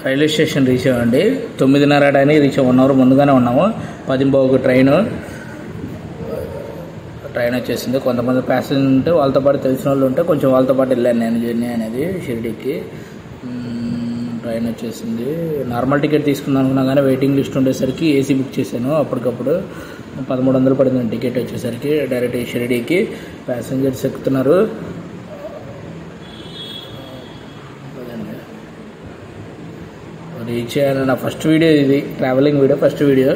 Railway station reach అవ్వండి. 9:30 టైంకి reach 1 hour ముందుగానే ఉన్నాము. 10:15 ట్రైన్ వచ్చేసింది. కొంతమంది ప్యాసింజర్ ఉంటే వాళ్ళతో పాటు తెలిసిన వాళ్ళు ఉంటే కొంచెం వాళ్ళతో పాటు వెళ్ళాను నేను జర్నీ అనేది షిరిడీకి. ట్రైన్ వచ్చేసింది. నార్మల్ టికెట్ తీసుకుందాం అనుకున్నా కానీ వెయిటింగ్ లిస్ట్ ఉండేసరికి ఏసీ బుక్ చేశాను. అప్పటికప్పుడు 1300 పడింది టికెట్ వచ్చేసరికి. డైరెక్ట్ షిరిడీకి ప్యాసింజర్స్ ఎక్కుతున్నారు. రీచ్ అయ్యాను. నా ఫస్ట్ వీడియో ఇది, ట్రావెలింగ్ వీడియో, ఫస్ట్ వీడియో.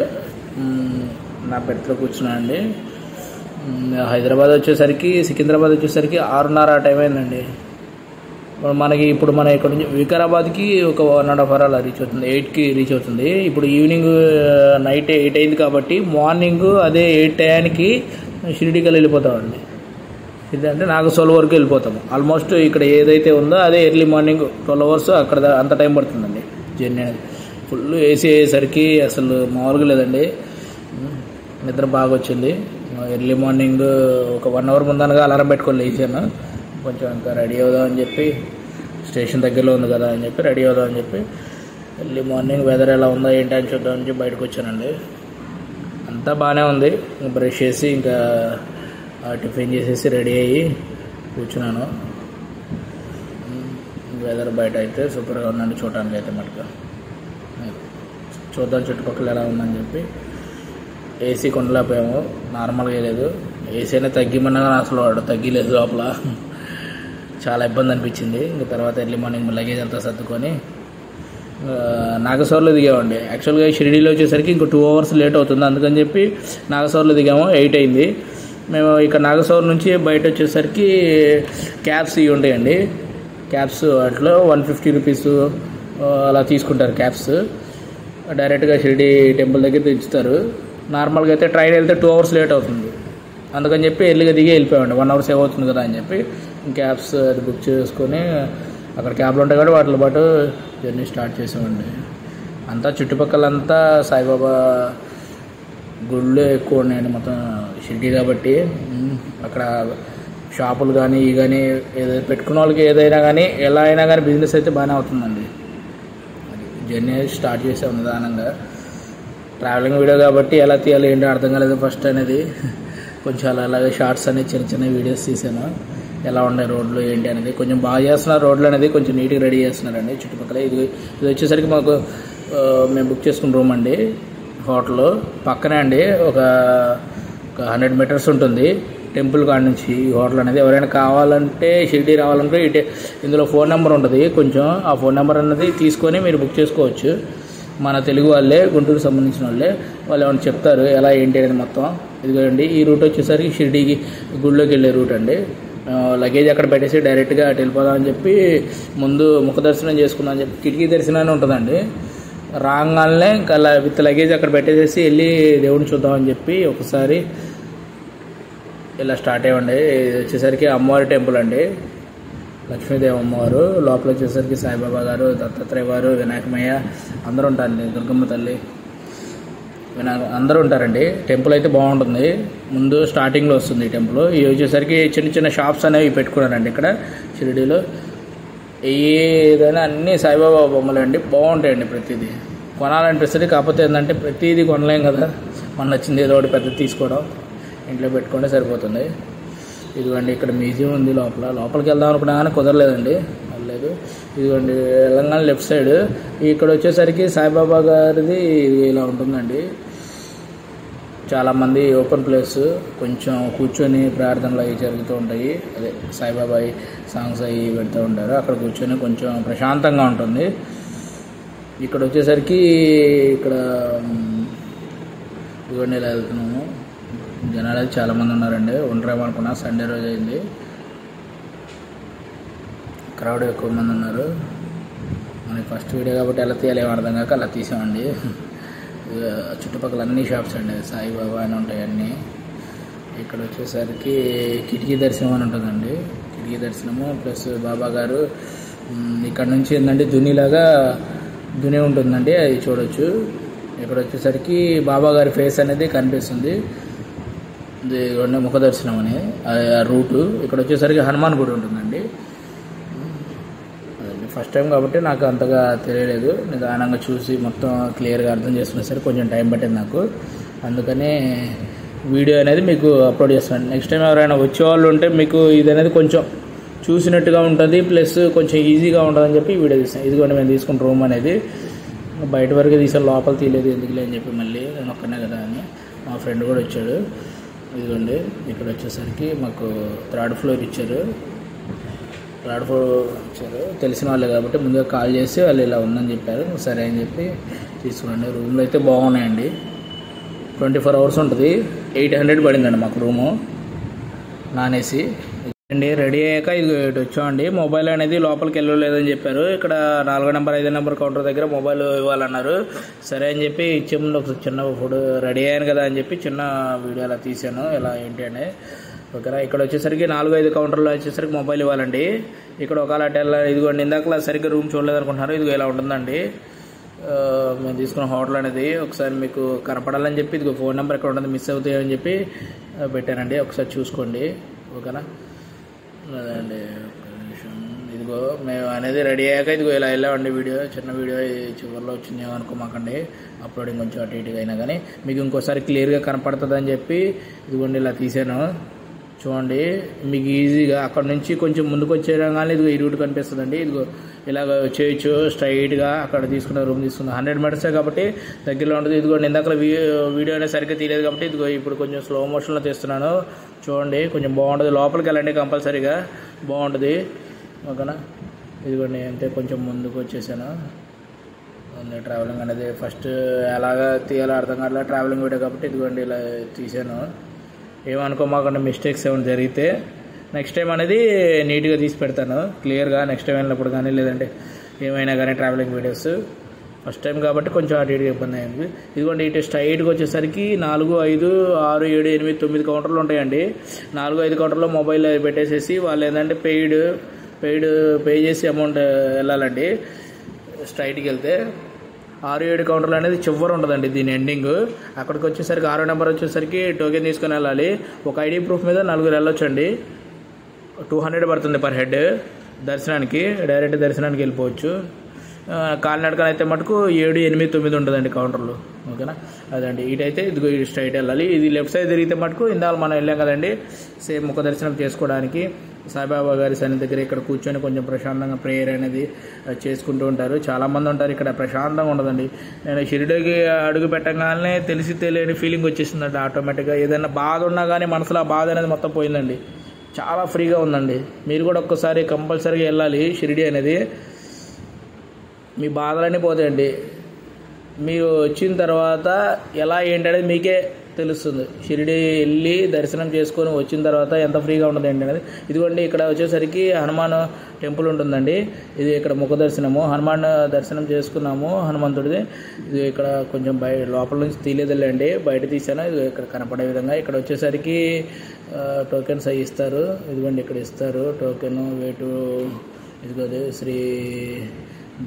నా బెర్త్లో కూర్చున్నా అండి. హైదరాబాద్ వచ్చేసరికి, సికింద్రాబాద్ వచ్చేసరికి 6:30 టైం అయిందండి. మనకి ఇప్పుడు మన ఇక్కడ నుంచి వికారాబాద్కి ఒక 1.5 hour అలా రీచ్ అవుతుంది. 8కి రీచ్ అవుతుంది. ఇప్పుడు ఈవినింగ్ నైట్ 8 అయింది కాబట్టి మార్నింగ్ అదే 8 టైంకి షిరిడీకి వెళ్ళిపోతామండి. ఇదంటే నాగసోల్ వరకు వెళ్ళిపోతాము. ఆల్మోస్ట్ ఇక్కడ ఏదైతే ఉందో అదే ఎర్లీ మార్నింగ్ 12 hours అక్కడ అంత టైం పడుతుందండి జర్నీ అనేది. ఫుల్ ఏసీ అయ్యేసరికి అసలు మామూలుగా లేదండి. నిద్ర బాగా వచ్చింది. ఎర్లీ మార్నింగ్ ఒక 1 hour ముందనగా అలారం పెట్టుకొని లేచాను. కొంచెం ఇంకా రెడీ అవుదామని చెప్పి, స్టేషన్ దగ్గరలో ఉంది కదా అని చెప్పి రెడీ అవుదామని చెప్పి ఎర్లీ మార్నింగ్ వెదర్ ఎలా ఉందో ఏంటి అని చూద్దామని చెప్పి బయటకు వచ్చానండి. అంతా బాగానే ఉంది. బ్రష్ చేసి ఇంకా టిఫిన్ చేసేసి రెడీ అయ్యి కూర్చున్నాను. వెదర్ బయట అయితే సూపర్గా ఉందండి చూడటానికి అయితే మటుకు. చూద్దాం చుట్టుపక్కల ఎలా ఉందని చెప్పి. ఏసీ కొనలేకపోయాము, నార్మల్గా లేదు. ఏసీ అయినా తగ్గిమన్నా అసలు వాడు తగ్గిలేదు లోపల. చాలా ఇబ్బంది అనిపించింది. ఇంకా తర్వాత ఎర్లీ మార్నింగ్ లగేజ్ అంతా సర్దుకొని నాగసోర్లో దిగామండి. యాక్చువల్గా షిరిడీలో వచ్చేసరికి ఇంకో 2 hours లేట్ అవుతుంది. అందుకని చెప్పి నాగసోర్లో దిగాము. 8 అయింది. మేము ఇక్కడ నాగసోర్ నుంచి బయట వచ్చేసరికి క్యాబ్స్ ఇవి ఉంటాయండి. క్యాబ్స్ వాటిలో 150 rupees అలా తీసుకుంటారు క్యాబ్స్. డైరెక్ట్గా షిరిడీ టెంపుల్ దగ్గర దించుతారు. నార్మల్గా అయితే ట్రైన్ వెళ్తే 2 hours లేట్ అవుతుంది. అందుకని చెప్పి ఎర్లీగా దిగి వెళ్ళిపోయామండి. 1 hour సేవ్ అవుతుంది కదా అని చెప్పి క్యాబ్స్ అది బుక్ చేసుకొని అక్కడ క్యాబ్లు ఉంటాయి కాబట్టి వాటితో పాటు జర్నీ స్టార్ట్ చేసామండి. అంతా చుట్టుపక్కలంతా సాయిబాబా గుళ్ళు ఎక్కువ ఉన్నాయండి మొత్తం షిరిడీ కాబట్టి. అక్కడ షాపులు కానీ ఇవి కానీ ఏదైనా పెట్టుకున్న వాళ్ళకి ఏదైనా కానీ ఎలా అయినా కానీ బిజినెస్ అయితే బాగానే అవుతుందండి. జర్నీ స్టార్ట్ చేసాం నిదానంగా. ట్రావెలింగ్ వీడియో కాబట్టి ఎలా తీయాలి ఏంటో అర్థం కాలేదు ఫస్ట్ అనేది. కొంచెం అలాగే షార్ట్స్ అనేది చిన్న చిన్న వీడియోస్ తీసాను. ఎలా ఉన్నాయి రోడ్లు ఏంటి అనేది. కొంచెం బాగా చేస్తున్నారు రోడ్లు అనేది, కొంచెం నీట్గా రెడీ చేస్తున్నారండి చుట్టుపక్కల. ఇది వచ్చేసరికి మాకు మేము బుక్ చేసుకున్న రూమ్ అండి హోటల్ పక్కనే అండి. ఒక 100 meters ఉంటుంది టెంపుల్ కాడ నుంచి ఈ హోటల్ అనేది. ఎవరైనా కావాలంటే షిరిడీ రావాలంటే ఇందులో ఫోన్ నెంబర్ ఉంటుంది. కొంచెం ఆ ఫోన్ నెంబర్ అనేది తీసుకొని మీరు బుక్ చేసుకోవచ్చు. మన తెలుగు వాళ్ళే, గుంటూరుకు సంబంధించిన వాళ్ళు ఏమైనా చెప్తారు ఎలా ఏంటి అనేది మొత్తం. ఇదిగోండి ఈ రూట్ వచ్చేసరికి షిరిడీకి గుడిలోకి వెళ్ళే రూట్ అండి. లగేజ్ అక్కడ పెట్టేసి డైరెక్ట్గా అటు వెళ్ళిపోదామని చెప్పి ముందు ముఖ దర్శనం చేసుకుందాం అని చెప్పి కిటికీ దర్శనాన్ని ఉంటుందండి. రాగానే ఇంకా విత్ లగేజ్ అక్కడ పెట్టేసేసి వెళ్ళి దేవుడిని చూద్దామని చెప్పి ఒకసారి ఇలా స్టార్ట్ అయ్యండి. ఇది వచ్చేసరికి అమ్మవారి టెంపుల్ అండి, లక్ష్మీదేవి అమ్మవారు. లోపల వచ్చేసరికి సాయిబాబా గారు, దత్తాత్రేయ వారు, వినాయకమయ్య అందరూ ఉంటారండి, దుర్గమ్మ తల్లి, అందరూ ఉంటారండి. టెంపుల్ అయితే బాగుంటుంది. ముందు స్టార్టింగ్లో వస్తుంది ఈ టెంపుల్. ఇవి వచ్చేసరికి చిన్న చిన్న షాప్స్ అనేవి పెట్టుకున్నారండి ఇక్కడ షిరిడీలో. ఏదైనా అన్నీ సాయిబాబా బొమ్మలు అండి, బాగుంటాయండి. ప్రతిదీ కొనాలనిపిస్తుంది. కాకపోతే ఏంటంటే ప్రతిదీ కొనలేం కదా, మన నచ్చింది ఏదో ఒకటి పెద్దది తీసుకోవడం, ఇంట్లో పెట్టుకుంటే సరిపోతుంది. ఇదిగోండి ఇక్కడ మ్యూజియం ఉంది లోపలికి వెళ్దాం అనుకున్నా కానీ కుదరలేదండి, వెళ్ళలేదు. ఇదిగోండి తెలంగాణ లెఫ్ట్ సైడ్ ఇక్కడ వచ్చేసరికి సాయిబాబా గారిది ఇలా ఉంటుందండి. చాలామంది ఓపెన్ ప్లేస్, కొంచెం కూర్చొని ప్రార్థనలు అవి జరుగుతూ ఉంటాయి. అదే సాయిబాబా సాంగ్స్ అవి పెడుతూ ఉంటారు. అక్కడ కూర్చొని కొంచెం ప్రశాంతంగా ఉంటుంది. ఇక్కడ వచ్చేసరికి ఇక్కడ ఇవన్నీ ఇలా వెళ్తున్నాము. జనాలు అయితే చాలామంది ఉన్నారండి. ఉండరేమనుకున్నా, సండే రోజు అయింది, క్రౌడ్ ఎక్కువ మంది ఉన్నారు. మనకి ఫస్ట్ వీడియో కాబట్టి ఎలా తీయాలి ఏమో అర్థం కాక అలా తీసామండి. చుట్టుపక్కల అన్ని షాప్స్ అండి, సాయిబాబా అని ఉంటాయి అన్నీ. ఇక్కడ వచ్చేసరికి కిటికీ దర్శనం అని ఉంటుందండి. కిటికీ దర్శనము ప్లస్ బాబా గారు ఇక్కడ నుంచి ఏంటంటే దుని ఉంటుందండి, అది చూడొచ్చు. ఇక్కడ వచ్చేసరికి బాబా గారి ఫేస్ అనేది కనిపిస్తుంది. ఇది ముఖ దర్శనం అని ఆ రూటు. ఇక్కడ వచ్చేసరికి హనుమాన్ గుడి ఉంటుందండి. ఫస్ట్ ఫస్ట్ టైం కాబట్టి నాకు అంతగా తెలియలేదు. నిదానంగా చూసి మొత్తం క్లియర్గా అర్థం చేసుకునే సరే కొంచెం టైం పట్టింది నాకు. అందుకని వీడియో అనేది మీకు అప్లోడ్ చేస్తాను. నెక్స్ట్ టైం ఎవరైనా వచ్చేవాళ్ళు ఉంటే మీకు ఇది అనేది కొంచెం చూసినట్టుగా ఉంటుంది, ప్లస్ కొంచెం ఈజీగా ఉంటుందని చెప్పి వీడియో తీస్తాను. ఇదిగోండి మేము తీసుకున్న రూమ్ అనేది బయట వరకు తీసాను, లోపల తీయలేదు ఎందుకులే అని చెప్పి మళ్ళీ నేను ఒక్కనే కదా అని. మా ఫ్రెండ్ కూడా వచ్చాడు. ఇదిగోండి ఇక్కడ వచ్చేసరికి మాకు 3rd ఫ్లోర్ ఇచ్చారు. 3rd ఫ్లోర్ ఇచ్చారు, తెలిసిన వాళ్ళే కాబట్టి ముందుగా కాల్ చేసి వాళ్ళు ఇలా ఉందని చెప్పారు. సరే అని చెప్పి తీసుకురండి. రూమ్లో అయితే బాగున్నాయండి, 24 hours ఉంటుంది. 800 పడిందండి మాకు రూము, నాన్ ఏసీ అండి. రెడీ అయ్యాక ఇది వచ్చామండి. మొబైల్ అనేది లోపలికి వెళ్ళలేదని చెప్పారు. ఇక్కడ 4వ నెంబర్ 5వ నెంబర్ కౌంటర్ దగ్గర మొబైల్ ఇవ్వాలన్నారు. సరే అని చెప్పి ఇచ్చేముందు ఒక చిన్న ఫోటో రెడీ అయ్యాను కదా అని చెప్పి చిన్న వీడియో అలా తీసాను, ఎలా ఏంటి అని. ఓకేనా, ఇక్కడ వచ్చేసరికి 4-5 కౌంటర్లో వచ్చేసరికి మొబైల్ ఇవ్వాలండి. ఇక్కడ ఒకవేళ ఇదిగోండి ఇందాక సరిగ్గా రూమ్ చూడలేదు అనుకుంటున్నారు, ఇదిగో ఇలా ఉంటుందండి. మేము తీసుకున్న హోటల్ అనేది ఒకసారి మీకు కనపడాలని చెప్పి ఇదిగో ఫోన్ నెంబర్ ఎక్కడ ఉంటుంది, మిస్ అవుతాయని చెప్పి పెట్టానండి, ఒకసారి చూసుకోండి. ఓకేనా, అదండి ఇదిగో మేము అనేది రెడీ అయ్యాక ఇదిగో ఇలా వెళ్ళామండి. వీడియో చిన్న వీడియో చివరిలో వచ్చింది ఏమనుకోమాకండి, అప్లోడింగ్ కొంచెం అటు ఇటుగా అయినా కానీ మీకు ఇంకోసారి క్లియర్గా కనపడుతుంది అని చెప్పి ఇదిగోండి ఇలా తీసాను. చూడండి మీకు ఈజీగా అక్కడ నుంచి కొంచెం ముందుకు వచ్చేయగానే ఇదిగో ఈ రూట్ కనిపిస్తుందండి. ఇదిగో ఇలాగ చేయొచ్చు స్ట్రైట్గా. అక్కడ తీసుకున్న రూమ్ తీసుకున్న 100 meters కాబట్టి దగ్గరలో ఉంటుంది. ఇదిగోండి ఇందాక వీడియో అనేది సరిగ్గా తీయలేదు కాబట్టి ఇదిగో ఇప్పుడు కొంచెం స్లో మోషన్లో తీస్తున్నాను. చూడండి కొంచెం బాగుంటుంది, లోపలికి వెళ్ళండి కంపల్సరీగా బాగుంటుంది. ఓకేనా, ఇదిగోండి అంతే కొంచెం ముందుకు వచ్చేసాను. ట్రావెలింగ్ అనేది ఫస్ట్ ఎలాగా తీయాలో అర్థం కావట్లేదు, ట్రావెలింగ్ వీడియో కాబట్టి ఇదిగోండి ఇలా తీసాను. ఏమనుకోమాకుండా మిస్టేక్స్ ఏమైనా జరిగితే నెక్స్ట్ టైం అనేది నీట్గా తీసి పెడతాను క్లియర్గా, నెక్స్ట్ టైం వెళ్ళినప్పుడు కానీ లేదంటే ఏమైనా కానీ ట్రావెలింగ్ వీడియోస్. ఫస్ట్ టైం కాబట్టి కొంచెం అటు ఇటుగా ఇబ్బంది అయింది. ఇదిగోండి ఇటు స్ట్రైట్గా వచ్చేసరికి 4, 5, 6, 7, 8, 9 కౌంటర్లు ఉంటాయండి. 4, 5 కౌంటర్లో మొబైల్ పెట్టేసేసి వాళ్ళు ఏంటంటే పే చేసి అమౌంట్ వెళ్ళాలండి. స్ట్రైట్కి వెళ్తే 6, 7 కౌంటర్లు అనేది చివరి ఉంటుందండి దీని ఎండింగ్. అక్కడికి వచ్చేసరికి 6వ నెంబర్ వచ్చేసరికి టోకెన్ తీసుకొని వెళ్ళాలి. ఒక ఐడి ప్రూఫ్ మీద 4 వెళ్ళొచ్చండి. 200 పడుతుంది పర్ హెడ్. దర్శనానికి డైరెక్ట్ దర్శనానికి వెళ్ళిపోవచ్చు. కాలినడకన అయితే మటుకు 7, 8, 9 ఉంటుందండి కౌంటర్లు. ఓకేనా, అదండి. ఇటైతే ఇదిగో స్ట్రైట్ వెళ్ళాలి. ఇది లెఫ్ట్ సైడ్ తిరిగితే మటుకు ఇందాక మనం వెళ్ళాం కదండి సేమ్ ముఖ దర్శనం చేసుకోవడానికి సాయిబాబా గారి సన్నిధి దగ్గర ఇక్కడ కూర్చొని కొంచెం ప్రశాంతంగా ప్రేయర్ అనేది చేసుకుంటూ ఉంటారు. చాలామంది ఉంటారు ఇక్కడ, ప్రశాంతంగా ఉండదండి. నేను షిరిడీకి అడుగు పెట్టగానే తెలిసి తెలియని ఫీలింగ్ వచ్చేసిందండి ఆటోమేటిక్గా. ఏదైనా బాధ ఉన్నా కానీ మనసులో ఆ బాధ అనేది మొత్తం పోయిందండి, చాలా ఫ్రీగా ఉందండి. మీరు కూడా ఒక్కసారి కంపల్సరీగా వెళ్ళాలి షిరిడీ అనేది, మీ బాధలన్నీ పోతాయండి. మీరు వచ్చిన తర్వాత ఎలా ఏంటనేది మీకే తెలుస్తుంది. షిరిడీ వెళ్ళి దర్శనం చేసుకొని వచ్చిన తర్వాత ఎంత ఫ్రీగా ఉంటుంది ఏంటి అనేది. ఇదిగోండి ఇక్కడ వచ్చేసరికి హనుమాన్ టెంపుల్ ఉంటుందండి. ఇది ఇక్కడ ముఖ దర్శనము, హనుమాన్ దర్శనం చేసుకున్నాము హనుమంతుడిది. ఇది ఇక్కడ కొంచెం లోపల నుంచి తీయలేదులేండి, బయట తీసాను. ఇది ఇక్కడ కనపడే విధంగా ఇక్కడ వచ్చేసరికి టోకెన్స్ అవి ఇస్తారు. ఇదిగోండి ఇక్కడ ఇస్తారు టోకెన్. వేటు ఇదిగోది శ్రీ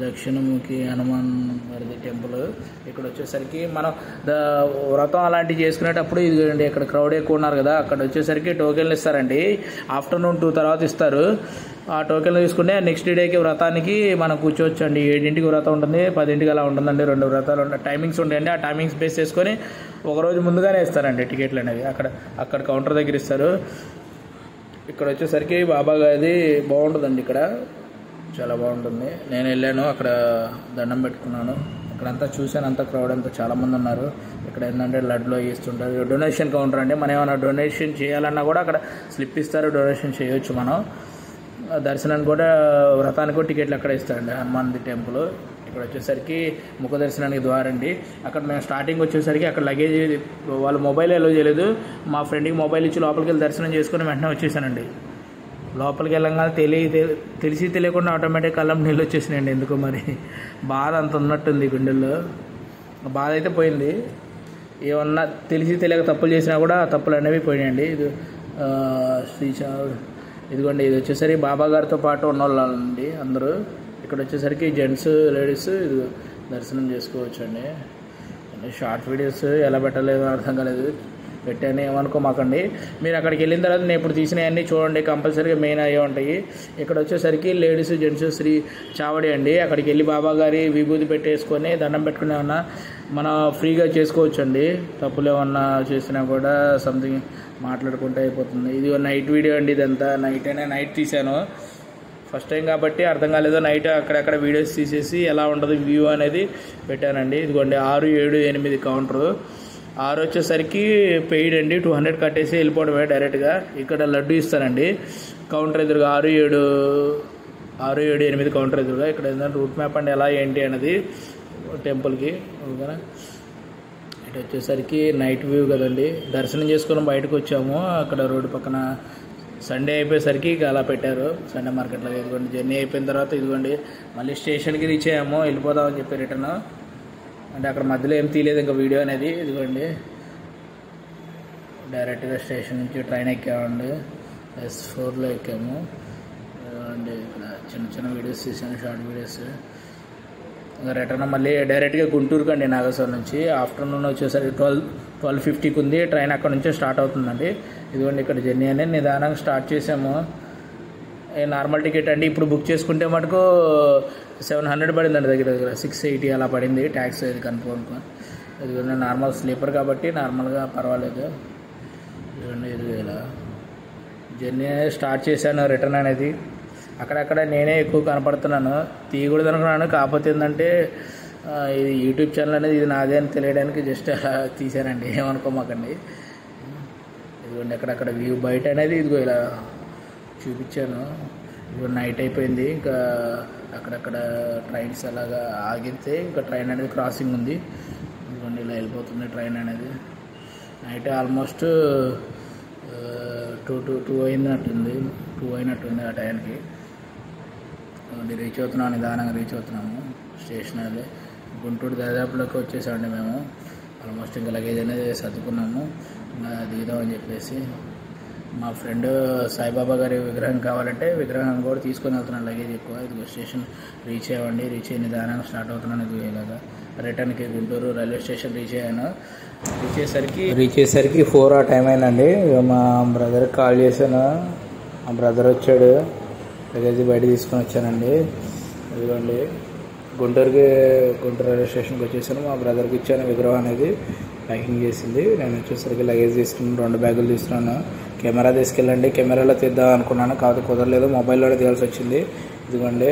దక్షిణముఖి హనుమాన్ వారిది టెంపుల్. ఇక్కడ వచ్చేసరికి మనం వ్రతం అలాంటివి చేసుకునేటప్పుడు ఇదిగోండి ఇక్కడ క్రౌడ్ ఎక్కువ ఉన్నారు కదా, అక్కడ వచ్చేసరికి టోకెన్లు ఇస్తారండి. ఆఫ్టర్నూన్ 2 తర్వాత ఇస్తారు. ఆ టోకెన్లు తీసుకుంటే నెక్స్ట్ డేకి వ్రతానికి మనం కూర్చోవచ్చు అండి. 7ంటికి వ్రతం ఉంటుంది, 10ంటికి అలా ఉంటుందండి. 2 వ్రతాలు ఉంటాయి, టైమింగ్స్ ఉంటాయండి. ఆ టైమింగ్స్ బేస్ చేసుకొని ఒకరోజు ముందుగానే ఇస్తారండి టికెట్లు అనేవి. అక్కడ కౌంటర్ దగ్గర ఇస్తారు. ఇక్కడ వచ్చేసరికి బాబా గారిది బాగుంటుందండి, ఇక్కడ చాలా బాగుంటుంది. నేను వెళ్ళాను, అక్కడ దండం పెట్టుకున్నాను. అక్కడంతా చూశాను, అంతా క్రౌడ్ అంతా చాలామంది ఉన్నారు. ఇక్కడ ఏంటంటే లడ్లో ఇస్తుంటారు. డొనేషన్ కౌంటర్ అండి. మనం ఏమైనా డొనేషన్ చేయాలన్నా కూడా అక్కడ స్లిప్ ఇస్తారు, డొనేషన్ చేయొచ్చు మనం. దర్శనానికి కూడా వ్రతానికి కూడా టికెట్లు అక్కడ ఇస్తారండి హనుమాన్ టెంపుల్. ఇక్కడ వచ్చేసరికి ముఖ దర్శనానికి ద్వారండి. అక్కడ మేము స్టార్టింగ్ వచ్చేసరికి అక్కడ లగేజ్ వాళ్ళు మొబైల్ అలో చేయలేదు. మా ఫ్రెండ్కి మొబైల్ ఇచ్చి లోపలికి వెళ్ళి దర్శనం చేసుకుని వెంటనే వచ్చేసానండి. లోపలికి వెళ్ళంగానే తెలిసి తెలియకుండా ఆటోమేటిక్ కళ్ళం నీళ్ళు వచ్చేసినాయండి. ఎందుకో మరి బాధ అంత ఉన్నట్టుంది గుండెల్లో. బాధ అయితే పోయింది. ఏమన్నా తెలిసి తెలియక తప్పులు చేసినా కూడా తప్పులు అనేవి పోయినాయండి. ఇది ఇదిగోండి ఇది వచ్చేసరికి బాబా గారితో పాటు ఉన్న వాళ్ళండి అందరూ. ఇక్కడ వచ్చేసరికి జెంట్స్ లేడీస్ ఇది దర్శనం చేసుకోవచ్చు అండి. షార్ట్ వీడియోస్ ఎలా పెట్టలేదో అర్థం కాలేదు. పెట్టాను, ఏమనుకోమాకండి. మీరు అక్కడికి వెళ్ళిన తర్వాత నేను ఇప్పుడు తీసినవన్నీ చూడండి, కంపల్సరీగా మెయిన్ అయ్యే ఉంటాయి. ఇక్కడ వచ్చేసరికి లేడీస్ జెంట్స్ శ్రీ చావడి అండి. అక్కడికి వెళ్ళి బాబా గారి విభూతి పెట్టేసుకొని దండం పెట్టుకుని ఏమన్నా మనం ఫ్రీగా చేసుకోవచ్చు అండి. తప్పులు ఏమన్నా చేసినా కూడా సంథింగ్ మాట్లాడుకుంటే అయిపోతుంది. ఇది నైట్ వీడియో అండి, ఇదంతా నైట్ తీశాను. ఫస్ట్ టైం కాబట్టి అర్థం కాలేదు. నైట్ అక్కడక్కడ వీడియోస్ తీసేసి ఎలా ఉంటుంది వ్యూ అనేది పెట్టానండి. ఇదిగోండి 6, 7, 8 కౌంటరు. 6 వచ్చేసరికి పెయిడ్ అండి, 200 కట్టేసి వెళ్ళిపోవడమే డైరెక్ట్గా. ఇక్కడ లడ్డు ఇస్తానండి కౌంటర్ ఎదురుగా, 6, 7, 8 కౌంటర్ ఎదురుగా. ఇక్కడ ఏదైనా రూట్ మ్యాప్ అండి ఎలా ఏంటి అనేది టెంపుల్కి. ఓకేనా, ఇటు వచ్చేసరికి నైట్ వ్యూ కదండి. దర్శనం చేసుకుని బయటకు వచ్చాము. అక్కడ రోడ్డు పక్కన సండే అయిపోయేసరికి ఇక అలా పెట్టారు సండే మార్కెట్లో. ఇదిగోండి జర్నీ అయిపోయిన తర్వాత ఇదిగోండి మళ్ళీ స్టేషన్కి రీచ్ అయ్యాము, వెళ్ళిపోదామని చెప్పి రిటర్న్. అంటే అక్కడ మధ్యలో ఏం తీయలేదు ఇంకా వీడియో అనేది. ఇదిగోండి డైరెక్ట్గా స్టేషన్ నుంచి ట్రైన్ ఎక్కామండి, S4లో ఎక్కాము అండి. ఇక్కడ చిన్న వీడియోస్ తీసాను, షార్ట్ వీడియోస్. ఇంకా రిటర్న్ మళ్ళీ డైరెక్ట్గా గుంటూరుకి అండి నాగేశ్వరం నుంచి. ఆఫ్టర్నూన్ వచ్చేసరికి 12:50కి ఉంది ట్రైన్, అక్కడ నుంచే స్టార్ట్ అవుతుందండి. ఇదిగోండి ఇక్కడ జర్నీ అనేది నిదానంగా స్టార్ట్ చేసాము. నార్మల్ టికెట్ అండి, ఇప్పుడు బుక్ చేసుకుంటే మటుకు 700 పడిందండి, దగ్గర 680 అలా పడింది. ట్యాక్స్ అది కన్ఫర్మ్. ఇదిగోండి నార్మల్ స్లీపర్ కాబట్టి నార్మల్గా పర్వాలేదు. ఇదిగోండి ఇది ఇలా జర్నీ స్టార్ట్ చేశాను. రిటర్న్ అనేది అక్కడక్కడ నేనే ఎక్కువ కనపడుతున్నాను, తీయకూడదు అనుకున్నాను. కాకపోతే ఏంటంటే ఇది యూట్యూబ్ ఛానల్ అనేది ఇది నాదే అని తెలియడానికి జస్ట్ అలా తీశానండి, ఏమనుకోమాకండి. ఇదిగోండి అక్కడక్కడ వ్యూ బయట అనేది ఇదిగో ఇలా చూపించాను. ఇదిగో నైట్ అయిపోయింది, ఇంకా అక్కడక్కడ ట్రైన్స్ అలాగా ఆగితే ఇంకా ట్రైన్ అనేది క్రాసింగ్ ఉంది. ఇదిగోండి ఇలా వెళ్ళిపోతుంది ట్రైన్ అనేది. నైట్ ఆల్మోస్ట్ 2 అయినట్టుంది ఆ టైంకి. రీచ్ అవుతున్నాము, నిదానంగా రీచ్ అవుతున్నాము స్టేషన్ అది. గుంటూరు దాదాపులోకి వచ్చేసామండి మేము. ఆల్మోస్ట్ ఇంకా లగేజ్ అనేది సర్దుకున్నాము, ఇంకా దిగుదామని చెప్పేసి. మా ఫ్రెండ్ సాయిబాబా గారి విగ్రహం కావాలంటే విగ్రహం కూడా తీసుకొని వెళ్తున్నాను, లగేజ్ ఎక్కువ. ఇది స్టేషన్ రీచ్ అయ్యామండి. రీచ్ అయ్యి నిదానంగా స్టార్ట్ అవుతున్నాను. ఇది ఇలాగా రిటర్న్కి గుంటూరు రైల్వే స్టేషన్ రీచ్ అయ్యాను. రీచ్ అయ్యేసరికి 4 ఆ టైం అయిందండి. మా బ్రదర్కి కాల్ చేశాను, మా బ్రదర్ వచ్చాడు, లగేజ్ బయట తీసుకొని వచ్చానండి. ఇదిగోండి గుంటూరు రైల్వే స్టేషన్కి వచ్చేసాను. మా బ్రదర్కి ఇచ్చాను విగ్రహం అనేది, ప్యాకింగ్ చేసింది. నేను వచ్చేసరికి లగేజ్ తీసుకున్నాను, 2 బ్యాగులు తీసుకున్నాను. కెమెరా తీసుకెళ్ళండి, కెమెరాలో తీద్దాం అనుకున్నాను, కాకపోతే కుదరలేదు, మొబైల్లో తీయాల్సి వచ్చింది. ఇదిగోండి